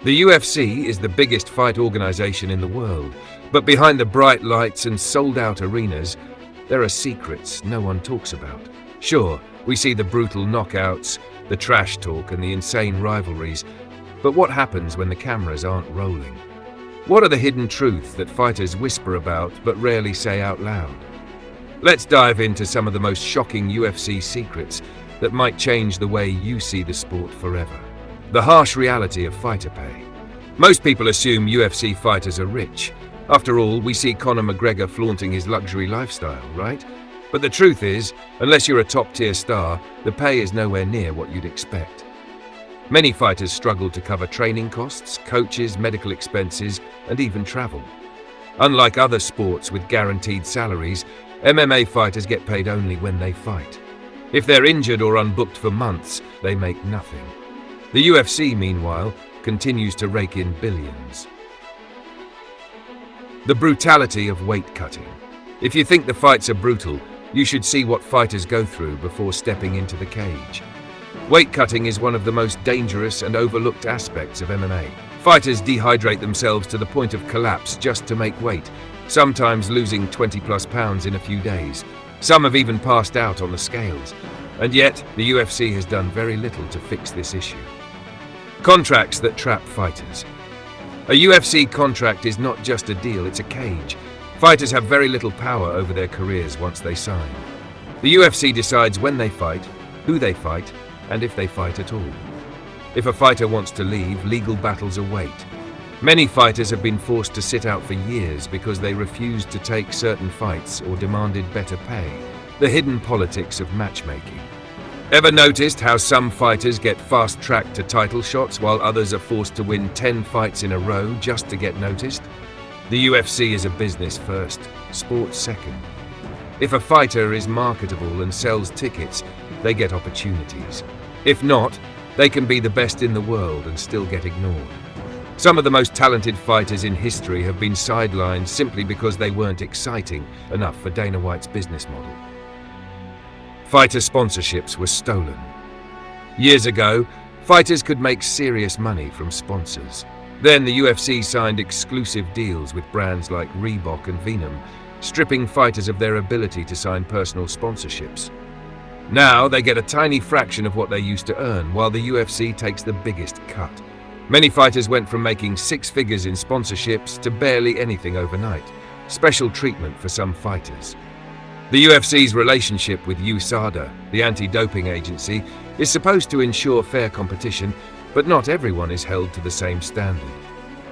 The UFC is the biggest fight organization in the world, but behind the bright lights and sold-out arenas, there are secrets no one talks about. Sure, we see the brutal knockouts, the trash talk and the insane rivalries, but what happens when the cameras aren't rolling? What are the hidden truths that fighters whisper about but rarely say out loud? Let's dive into some of the most shocking UFC secrets that might change the way you see the sport forever. The harsh reality of fighter pay. Most people assume UFC fighters are rich. After all, we see Conor McGregor flaunting his luxury lifestyle, right? But the truth is, unless you're a top-tier star, the pay is nowhere near what you'd expect. Many fighters struggle to cover training costs, coaches, medical expenses, and even travel. Unlike other sports with guaranteed salaries, MMA fighters get paid only when they fight. If they're injured or unbooked for months, they make nothing. The UFC, meanwhile, continues to rake in billions. The brutality of weight cutting. If you think the fights are brutal, you should see what fighters go through before stepping into the cage. Weight cutting is one of the most dangerous and overlooked aspects of MMA. Fighters dehydrate themselves to the point of collapse just to make weight, sometimes losing 20+ pounds in a few days. Some have even passed out on the scales, and yet the UFC has done very little to fix this issue. Contracts that trap fighters. A UFC contract is not just a deal, it's a cage. Fighters have very little power over their careers once they sign. The UFC decides when they fight, who they fight, and if they fight at all. If a fighter wants to leave, legal battles await. Many fighters have been forced to sit out for years because they refused to take certain fights or demanded better pay. The hidden politics of matchmaking. Ever noticed how some fighters get fast-tracked to title shots while others are forced to win 10 fights in a row just to get noticed? The UFC is a business first, sport second. If a fighter is marketable and sells tickets, they get opportunities. If not, they can be the best in the world and still get ignored. Some of the most talented fighters in history have been sidelined simply because they weren't exciting enough for Dana White's business model. Fighter sponsorships were stolen. Years ago, fighters could make serious money from sponsors. Then the UFC signed exclusive deals with brands like Reebok and Venom, stripping fighters of their ability to sign personal sponsorships. Now they get a tiny fraction of what they used to earn, while the UFC takes the biggest cut. Many fighters went from making 6 figures in sponsorships to barely anything overnight. Special treatment for some fighters. The UFC's relationship with USADA, the anti-doping agency, is supposed to ensure fair competition, but not everyone is held to the same standard.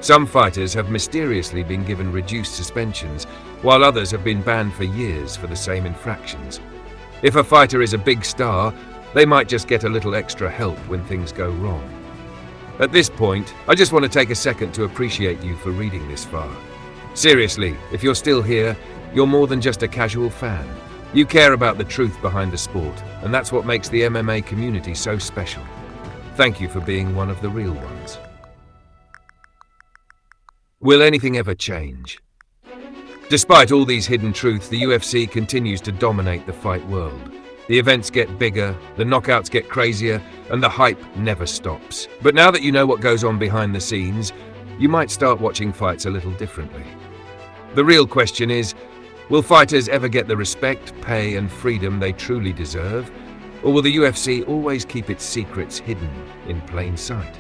Some fighters have mysteriously been given reduced suspensions, while others have been banned for years for the same infractions. If a fighter is a big star, they might just get a little extra help when things go wrong. At this point, I just want to take a second to appreciate you for reading this far. Seriously, if you're still here, you're more than just a casual fan. You care about the truth behind the sport, and that's what makes the MMA community so special. Thank you for being one of the real ones. Will anything ever change? Despite all these hidden truths, the UFC continues to dominate the fight world. The events get bigger, the knockouts get crazier, and the hype never stops. But now that you know what goes on behind the scenes, you might start watching fights a little differently. The real question is, will fighters ever get the respect, pay, and freedom they truly deserve? Or will the UFC always keep its secrets hidden in plain sight?